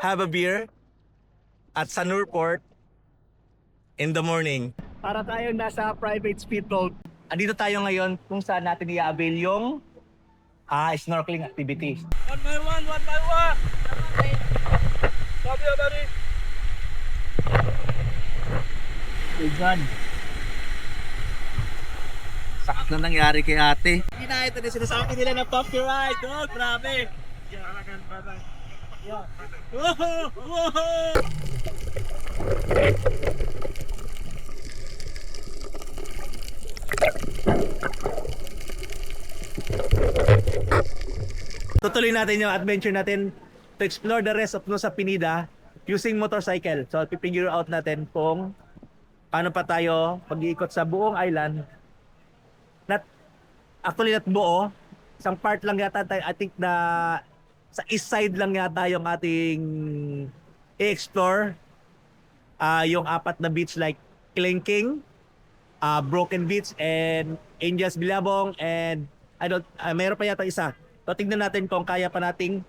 have a beer at Sanur Port in the morning. Para tayong nasa private speedboat. Andito tayo ngayon kung saan natin i-avail yung snorkeling activity. One by one, one by one. Copy, buddy. Igan. Sakit na nangyari kay ate. Hindi na ito na sinasabi nila na pop your ride. Oh, grabe. Yeah. Whoa, whoa. Tutuloy natin yung adventure natin to explore the rest of Nusa Penida using motorcycle. So, pipigure out natin kung paano pa tayo pag-iikot sa buong island. Not buo. Isang part lang yata tayo, I think na sa east side lang yata yung ating i-explore. Yung apat na beach like Kilingking, Broken Beach, and Angels Bilabong, and mayroon pa yata isa. So tignan natin kung kaya pa nating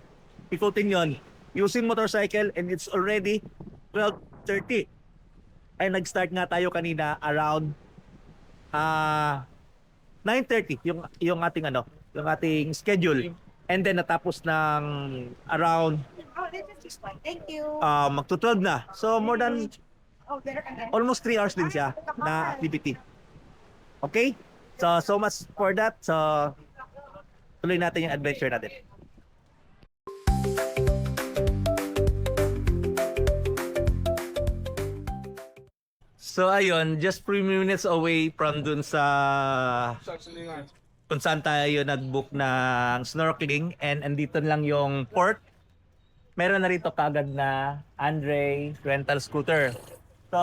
ikutin yon using motorcycle, and it's already 12:30. Ay nag-start nga tayo kanina around 9:30 yung ating yung ating schedule. And then natapos ng around Thank you. magto-12 na. So more than almost 3 hours din siya na activity. Okay? So much for that. So tuloy natin yung adventure natin. So ayun, just 3 minutes away from dun sa kung saan tayo nag-book ng snorkeling, and andito lang yung port. Meron na rito kagad na Andre rental scooter. So,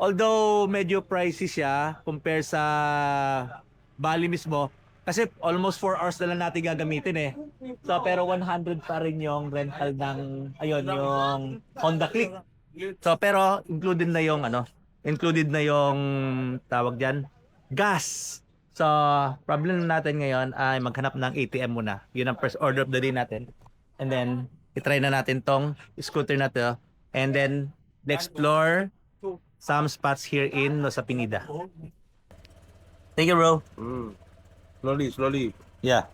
although medyo pricey siya compare sa Bali mismo, kasi almost 4 hours na lang natin gagamitin eh. So, pero 100 pa rin yung rental ng, ayun, yung Honda Click. So, pero included na yung tawag diyan, gas. So, problem natin ngayon ay maghanap ng ATM muna. Yun ang first order of the day natin. And then, itry na natin tong scooter na to. And then, explore some spots here in Nusa Penida. Thank you, bro. Slowly, slowly. Yeah.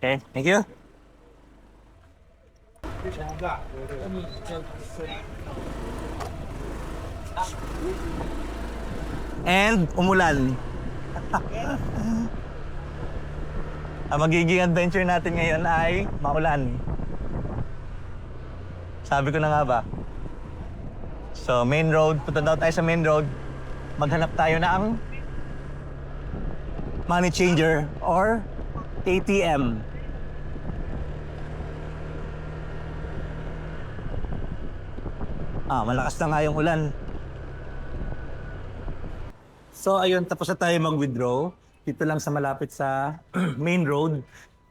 Okay, thank you. And umulan. Ang magiging adventure natin ngayon ay maulan. Sabi ko na nga ba. So main road, punta daw tayo sa main road. Maghanap tayo ng money changer or ATM. Malakas na nga yung ulan. So ayun, tapos na tayo mag-withdraw. Dito lang sa malapit sa main road.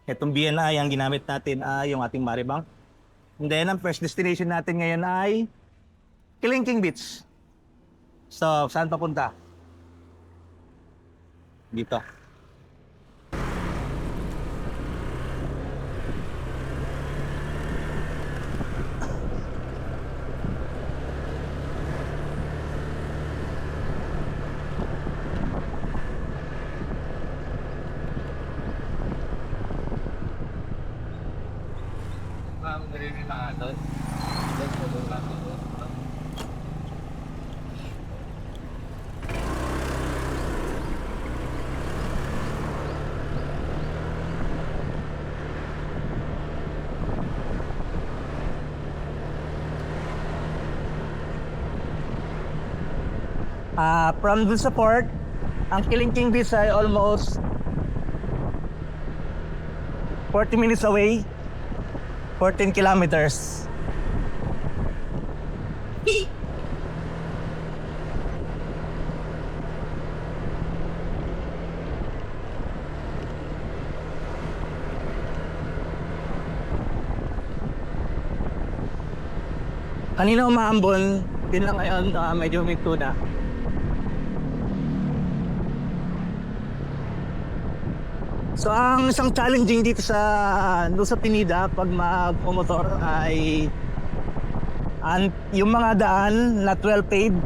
Itong BNI, ang ginamit natin ay yung ating Maribank. And then ang first destination natin ngayon ay Kilingking Beach. So, saan papunta? Dito. From dun sa port, ang Kilingking Beach ay almost 40 minutes away, 14 kilometers. Kanina umaambon, din lang ngayon medyo may tuna. So So ang isang challenging dito doon sa Pinida pag magmomotor ay yung mga daan na 12 paved.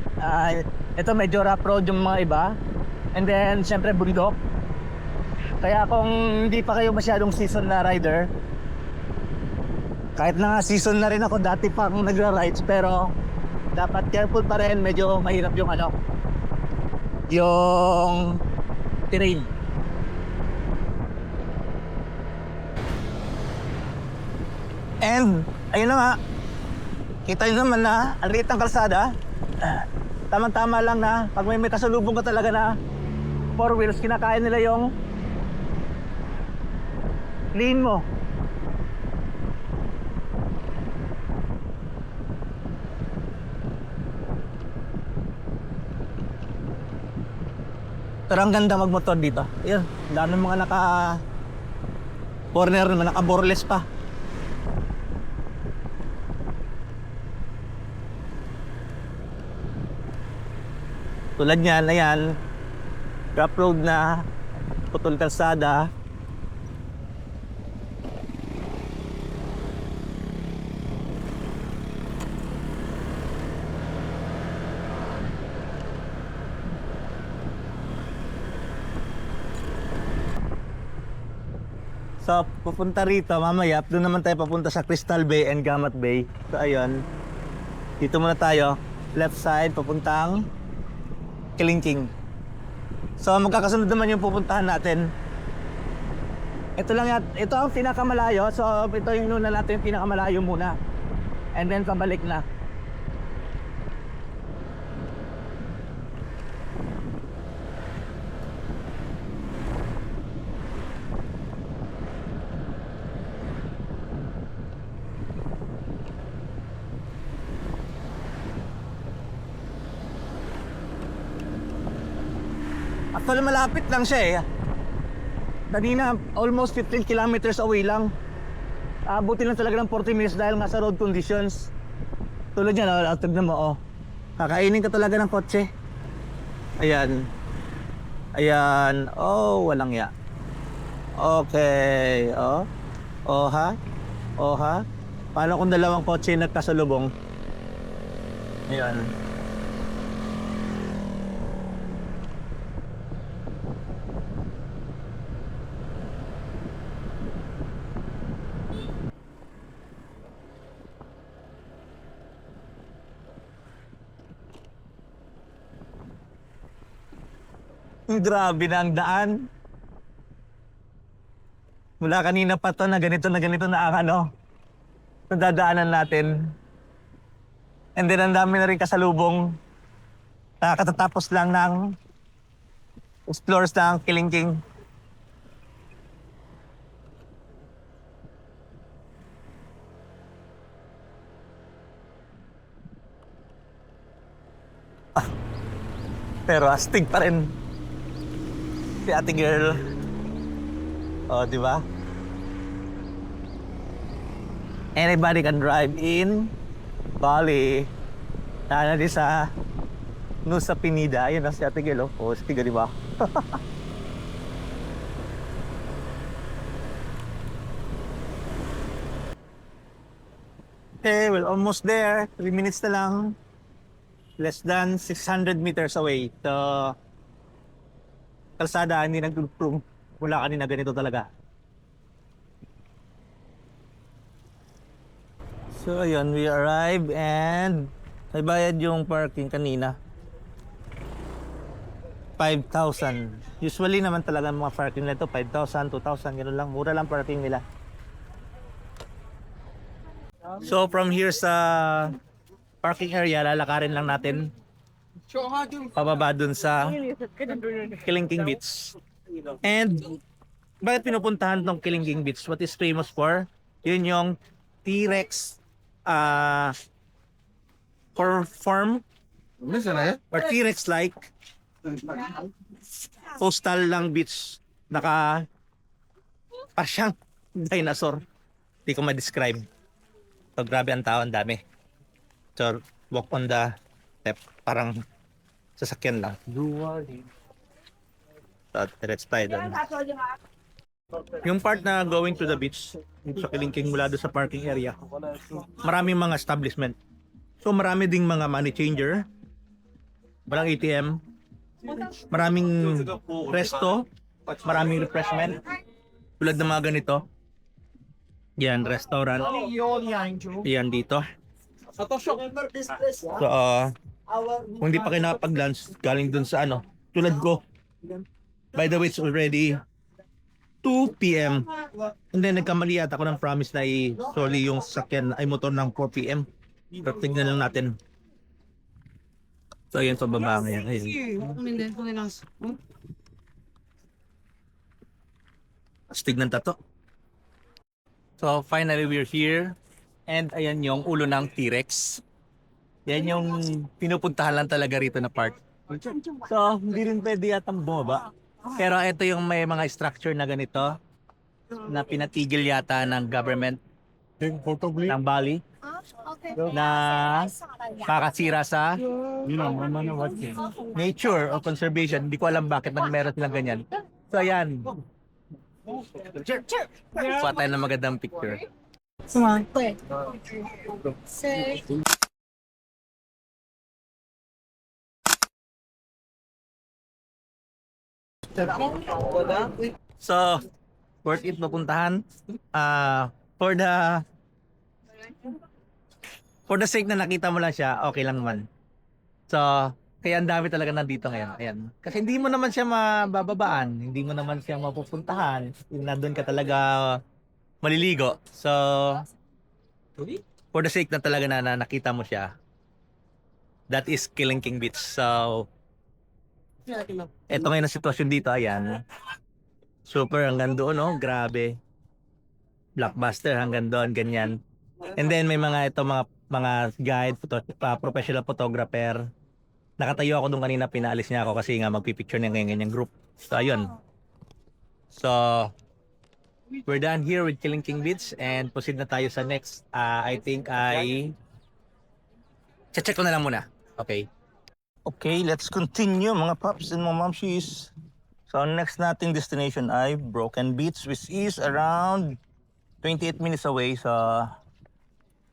Ito medyo rough road yung mga iba. And then syempre bundok. Kaya kung hindi pa kayo masyadong season na rider, kahit na nga season na rin ako dati pang nagra-rides, pero dapat careful pa rin, medyo mahirap yung yung terrain. And ayun na nga, kita nyo naman na ang liit ng kalsada. Tamang-tama lang na pag may kasalubong ka talaga na 4 wheels, kinakaya nila yung lane mo. Pero ang ganda magmotor dito. Ayun, dami mga corner naman, naka-boreless pa. Tulad niyan, ayan, rough road na, putol kalsada. So, pupunta rito mamaya, doon naman tayo papunta sa Crystal Bay and Gamat Bay. So, ayun, dito muna tayo, left side, papuntang Kilingking. So magkakasunod naman yung pupuntahan natin. Ito lang yan, ito ang pinakamalayo. So ito yung nuna natin, yung pinakamalayo muna. And then pabalik na. Actually malapit lang siya eh. Kanina almost 15 kilometers away lang. Abutin lang talaga ng 40 minutes dahil nga sa road conditions. Tulad yan, tignan mo, oh. Kakainin ka talaga ng kotse. Ayan. Ayan. Oh, walang ya. Okay. Oh. Oh ha. Oh ha. Paano kung dalawang kotse nagkasalubong? Ayan. Grabe na ang daan. Mula kanina pa to na ganito na ang nadadaanan natin. And then ang dami na rin kasalubong. Nakatatapos lang ng explores ng Kilingking. Pero astig pa rin. Si ate girl. Oh, di ba? Anybody can drive in Bali. Sana di sa Nusa Penida. Ayun na si ate girl. Oh, stiga, di ba? Okay, well, almost there. 3 minutes na lang. Less than 600 meters away. So, kalsada, hindi nag-improve. Mula kanina, ganito talaga. So, ayun, we arrived and may bayad yung parking kanina. 5,000. Usually naman talaga mga parking nito, 5,000, 2,000, gano'n lang. Mura lang parking nila. So, from here sa parking area, lalakarin lang natin pababa dun sa Kilingking Beach. And bakit pinupuntahan tong Kilingking Beach? What is famous for? Yun yung T-Rex farm or T-Rex like coastal lang beach. Pasyang dinosaur. Hindi ko ma-describe. So grabe ang tao, ang dami. So walk on the step, parang sasakyan lang. So, let's try doon. Yung part na going to the beach, sa Kilingking mula doon sa parking area, maraming mga establishment. So marami ding mga money changer, walang ATM, maraming resto, maraming refreshment, tulad ng mga ganito. Yan, restaurant. Yan dito. So, kung hindi pa kayo nakapag-lunch, galing dun sa ano, tulad ko. By the way, it's already 2 p.m. And then nagkamali yata ako ng promise na i-soli yung sakyan ay motor ng 4 p.m. Pero tignan lang natin. So, ayan sa baba ngayon. Ayun. Astig ng tato. So, finally, we're here. And ayan yung ulo ng T-Rex. Yan yung pinupuntahan lang talaga rito na part. So, hindi rin pwede yatang bumaba. Pero ito yung may mga structure na ganito na pinatigil yata ng government ng Bali na kakasira sa nature o conservation. Hindi ko alam bakit meron silang ganyan. So, ayan. Kuha tayo ng magandang picture. Sir. So, worth it mapuntahan. For the sake na nakita mo lang siya, okay lang naman. So, kaya ang dami talaga nandito ngayon. Ayan. Kasi hindi mo naman siya mabababaan, hindi mo naman siya mapupuntahan. Na doon ka talaga maliligo. So, for the sake na talaga na nakita mo siya, that is Kilingking Beach. So, eto ngayon ang sitwasyon dito, ayan. Super hanggang doon, no? Grabe. Blockbuster hanggang doon, ganyan. And then may mga mga guide, professional photographer. Nakatayo ako doon kanina, pinaalis niya ako kasi nga magpipicture niya ngayon yung group. So, ayun. So, we're done here with Kilingking Beach and proceed na tayo sa next. I think check ko na lang muna. Okay. Okay, let's continue mga paps and mga mamshis. So next nating destination ay Broken Beach, which is around 28 minutes away. So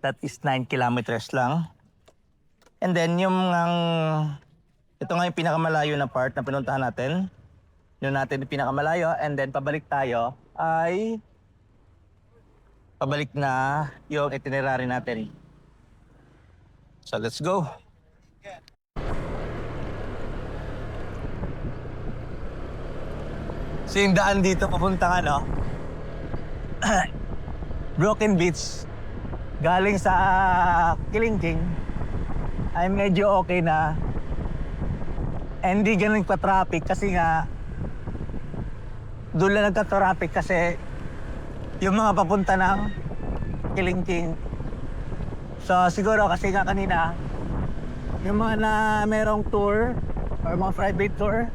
that is 9 kilometers lang. And then ito nga yung pinakamalayo na part na pinuntahan natin. Yung natin yung pinakamalayo and then pabalik tayo ay pabalik na yung itinerary natin. So let's go. So yung daan dito papuntang Broken Beach galing sa Kilingking ay medyo okay na. Hindi ganun pa-traffic kasi nga doon lang nagka-traffic kasi yung mga papunta ng Kilingking. So siguro kasi nga kanina yung mga na merong tour or mga private tour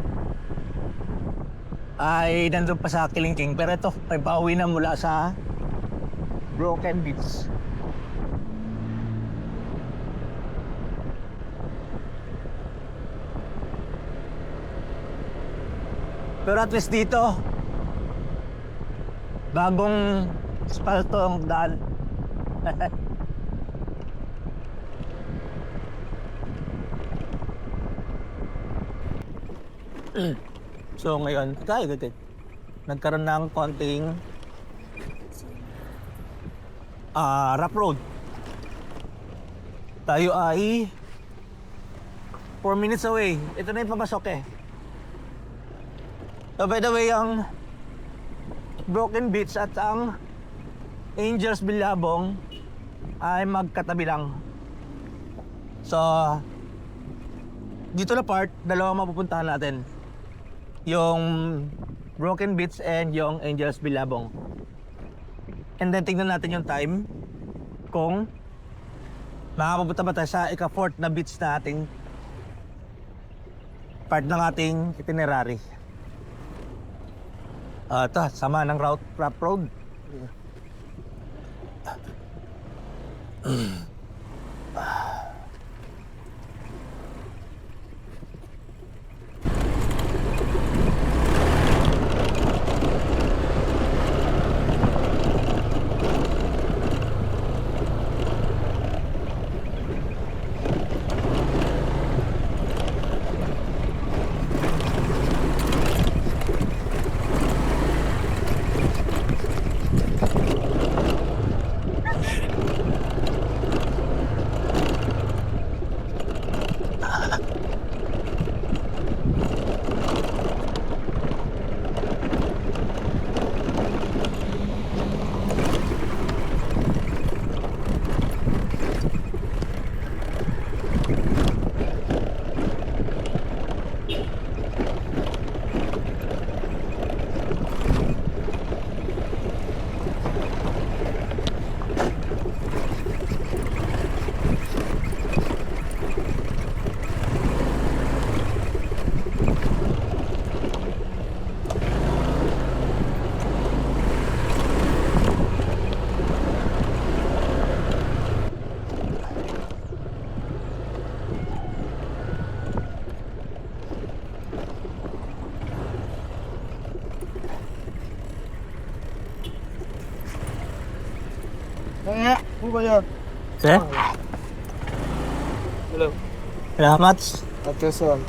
ay nandun pa sa Kilingking, pero ito ay pauwi na mula sa Broken Beach. Pero at least dito bagong asfalto ang daan. So ngayon, nagkaroon ng konting rough road. Tayo ay 4 minutes away. Ito na yung papasok eh. So by the way, ang Broken Beach at ang Angels Bilabong ay magkatabi lang. So dito na part, dalawa mapupuntahan natin. Yung Broken Beach and yung Angels Bilabong. And then tingnan natin yung time kung makakapunta ba tayo sa ika-4th na beach na ating part ng ating itinerary. Ito, sama ng rough road. भैया Sir? Hello. Salamat. Attention.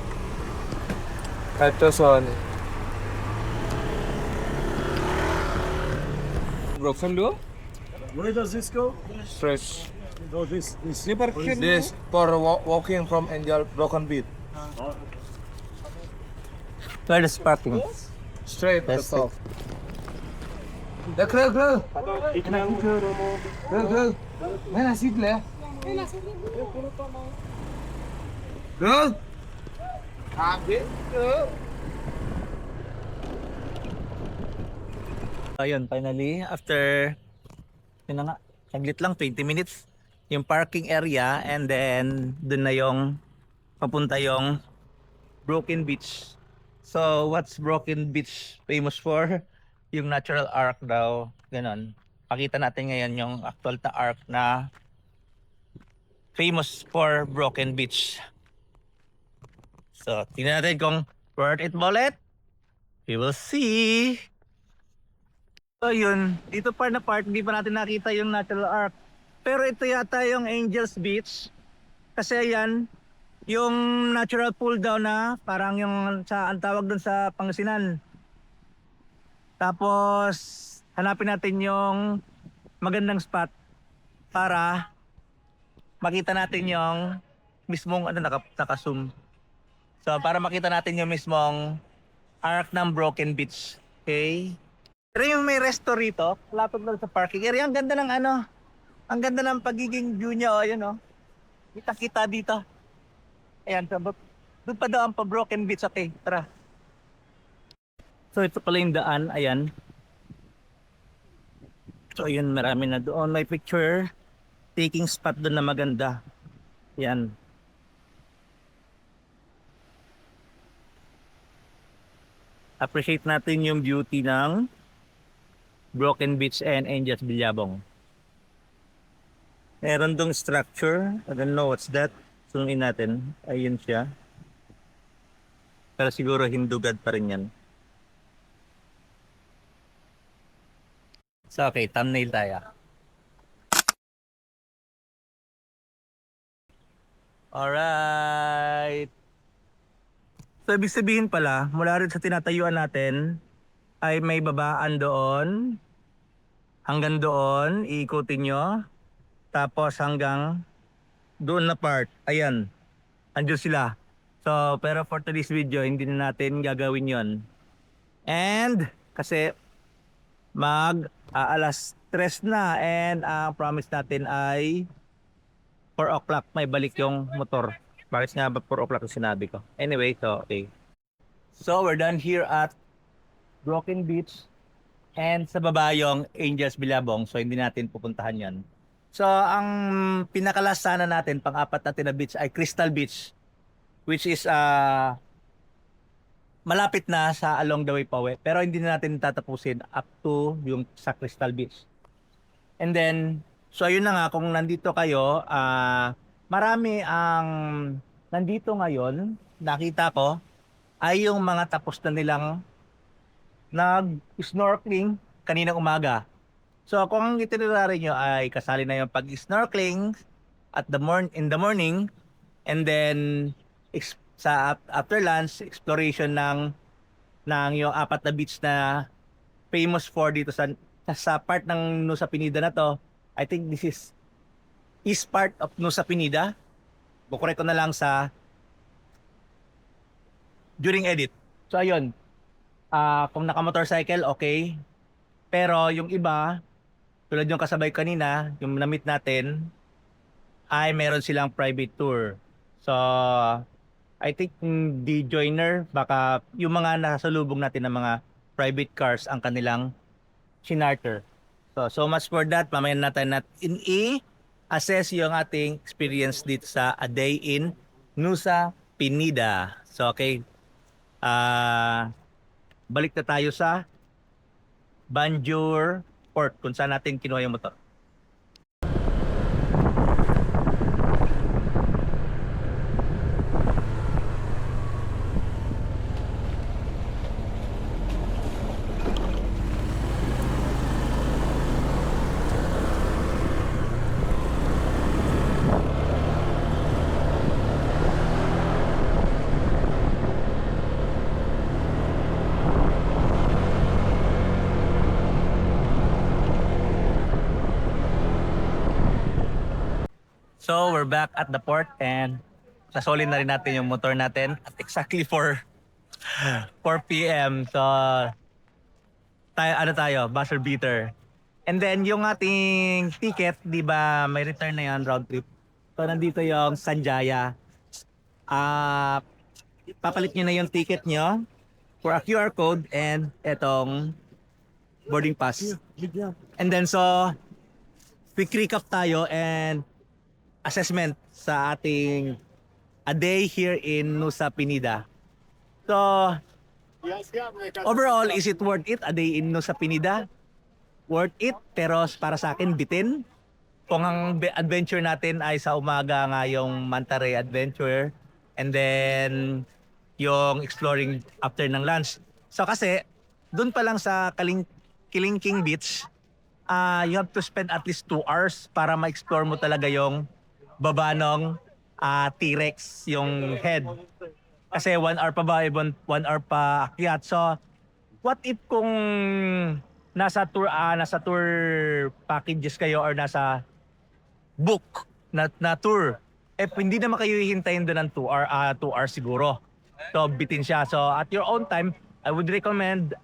Broken door? Where does this go? Fresh. Oh, this. This for walking from Angel Broken Beat. Where the sparking? Straight That's the top. Grill, grill. Grill, grill. मैं सीट ले. Grill. Ayun, finally, after, yun na nga, saglit lang, 20 minutes, yung parking area, and then, dun na yung, papunta yung Broken Beach. So, what's Broken Beach famous for? Yung natural arc daw, ganon. Pakita natin ngayon yung actual na arc na famous for Broken Beach. So, tingnan natin kung worth it bullet. We will see. So yun, dito pa na part, hindi pa natin nakita yung natural arc. Pero ito yata yung Angels Beach. Kasi yan, yung natural pool daw na parang yung sa ang tawag doon sa Pangasinan. Tapos hanapin natin yung magandang spot para makita natin yung mismong naka-zoom. So para makita natin yung mismong arc ng Broken Beach. Okay? Pero yung may resto rito, lapit lang sa parking area, ang ganda ng ang ganda ng pagiging view niya, oh, yun, oh. Kita-kita dito. Ayan, so, doon pa daw ang pa-Broken Beach, okay, tara. So ito pala yung daan, ayan. So yun, marami na doon, may picture taking spot doon na maganda. Yan. Appreciate natin yung beauty ng Broken Beach and Angels Bilabong. Meron dong structure. I don't know what's that. Sunuin natin. Ayun siya. Pero siguro Hindugad pa rin yan. So okay, thumbnail tayo. Alright. So ibig sabihin pala, mula rin sa tinatayuan natin, ay may babaan doon. Hanggang doon, iikutin nyo. Tapos hanggang doon na part. Ayan. Andiyo sila. So, pero for today's video, hindi na natin gagawin yon. And, kasi alas 3 na and ang promise natin ay 4 o'clock may balik yung motor. Bakit nga ba 4 o'clock yung sinabi ko? Anyway, so okay. So, we're done here at Broken Beach and sa baba yung Angels Bilabong, so hindi natin pupuntahan yan. So ang pinakalas sana natin, pang-apat natin na beach ay Crystal Beach, which is malapit na sa along the way pa uwi, pero hindi na natin tatapusin up to yung sa Crystal Beach. And then, so ayun na nga, kung nandito kayo, marami ang nandito ngayon, nakita ko, ay yung mga tapos na nilang nag-snorkeling kaninang umaga. So kung ang itinerary nyo ay kasali na yung pag-snorkeling in the morning, and then after lunch, exploration ng yung 4 na beach na famous for dito sa part ng Nusa Penida na to. I think this is east part of Nusa Penida. Bukorek ko na lang during edit. So ayun. Kung naka-motorcycle, okay. Pero yung iba, tulad yung kasabay kanina, yung na-meet natin, ay meron silang private tour. So, I think the joiner, baka yung mga nasalubong natin ng mga private cars ang kanilang chinarter. So much for that. Mamaya natin i-assess yung ating experience dito sa A Day in Nusa Penida. So, okay. Balik na tayo sa Banjur Port kung saan natin kinuha yung motor. So we're back at the port and nasolid na rin natin yung motor natin at exactly 4 p.m. So tayo, buzzer beater. And then yung ating ticket, di ba may return na yan, round trip. So nandito yung Sanjaya. Papalit nyo na yung ticket nyo for a QR code and etong boarding pass. And then so quick recap tayo and assessment sa ating a day here in Nusa Penida. So, overall, is it worth it a day in Nusa Penida? Worth it, pero para sa akin, bitin. Kung ang adventure natin ay sa umaga nga yung Manta Ray Adventure and then yung exploring after ng lunch. So kasi, dun pa lang sa Kilingking Beach, you have to spend at least 2 hours para ma-explore mo talaga yung baba ng T-Rex, yung head. Kasi 1 hour pa ba, 1 hour pa akyat. So, what if kung nasa tour packages kayo or nasa book na tour, hindi naman kayo hihintayin doon ng 2 hours siguro. So, bitin siya. So, at your own time, I would recommend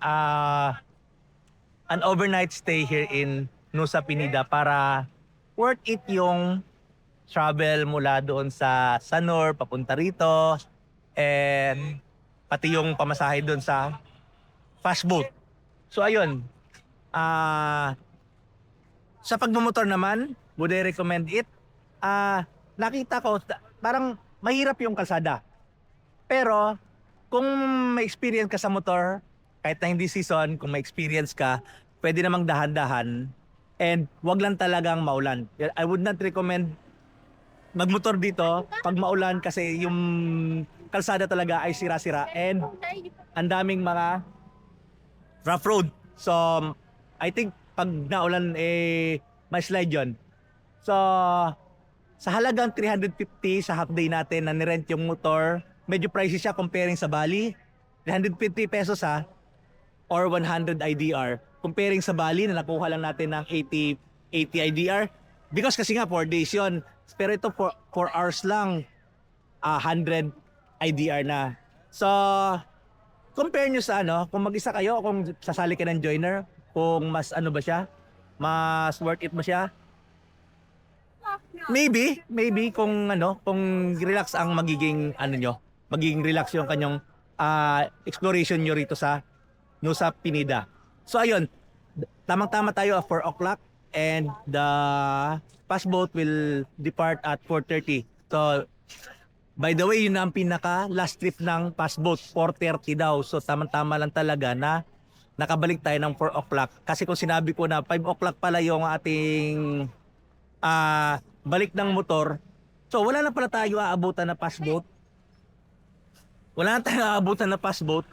an overnight stay here in Nusa Penida para worth it yung travel mula doon sa Sanur papunta rito and pati yung pamasahe doon sa fast boat. So ayun, sa pagmumotor naman, would I recommend it? Nakita ko parang mahirap yung kalsada. Pero kung may experience ka sa motor, kahit na hindi season, kung may experience ka, pwede namang dahan-dahan and wag lang talagang maulan. I would not recommend magmotor dito pag maulan kasi yung kalsada talaga ay sira-sira and ang daming mga rough road. So, I think pag naulan may slide yon. So, sa halagang 350 sa half day natin na nirent yung motor, medyo pricey siya comparing sa Bali. 350 pesos or 100 IDR. Comparing sa Bali na nakuha lang natin ng 80 IDR. Because kasi nga 4 days yun. Pero ito 4 hours lang, 100 IDR na. So, compare nyo sa kung mag-isa kayo, kung sasali ka ng joiner, kung mas ba siya, mas worth it ba siya? Maybe kung kung relax ang magiging magiging relax yung kanyang exploration nyo rito sa Nusa Penida. So ayun, tamang-tama tayo at 4 o'clock and the fast boat will depart at 4:30. So by the way, yun na ang pinaka last trip ng fast boat, 4:30 daw. So tamang-tama lang talaga na nakabalik tayo ng 4 o'clock. Kasi kung sinabi ko na 5 o'clock pala yung ating balik ng motor, so wala na pala tayo aabutan na fast boat. Wala na tayo aabutan na fast boat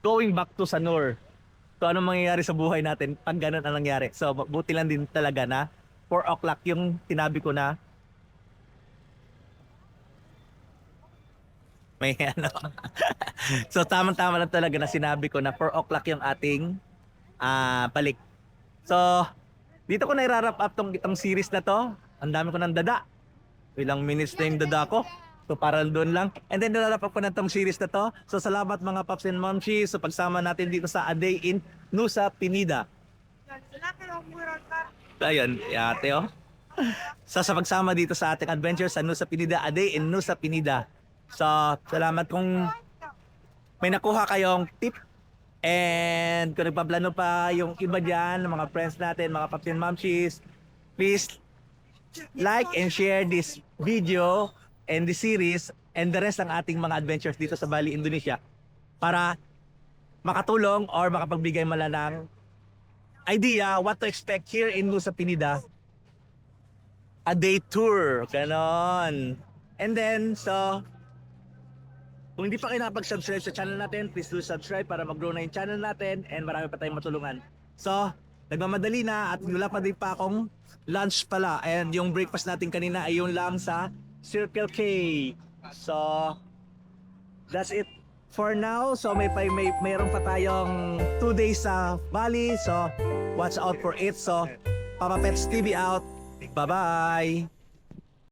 going back to Sanur. So ano mangyayari sa buhay natin pag ganun ang nangyari? So buti lang din talaga na 4 o'clock yung tinabi ko na may So tamang-tama lang talaga na sinabi ko na 4 o'clock yung ating balik. So dito ko na i-wrap up itong series na to. Ang dami ko ng dada. Ilang minutes na yung dada ko. So para doon lang. And then nilalap ko na itong series na to. So salamat mga Paps and Momshi sa pagsama natin dito sa A Day in Nusa Penida. So ayun, ate So sa pagsama dito sa ating adventure sa Nusa Penida, A Day in Nusa Penida. So salamat kung may nakuha kayong tip. And kung nagpaplano pa yung iba dyan, mga friends natin, mga Paps and Momshis, please like and share this video and the series and the rest ng ating mga adventures dito sa Bali, Indonesia para makatulong or makapagbigay mala ng idea what to expect here in Nusa Penida, a day tour, ganon. And then, so kung hindi pa kayo nakapag-subscribe sa channel natin, please do subscribe para mag-grow na yung channel natin and marami pa tayong matulungan. So, nagmamadali na at wala pa din pa akong lunch pala and yung breakfast natin kanina ay yung lang sa Circle K. So, that's it for now. So, mayroon pa tayong 2 days sa Bali. So, watch out for it. So, Papa Pets TV out. Bye-bye!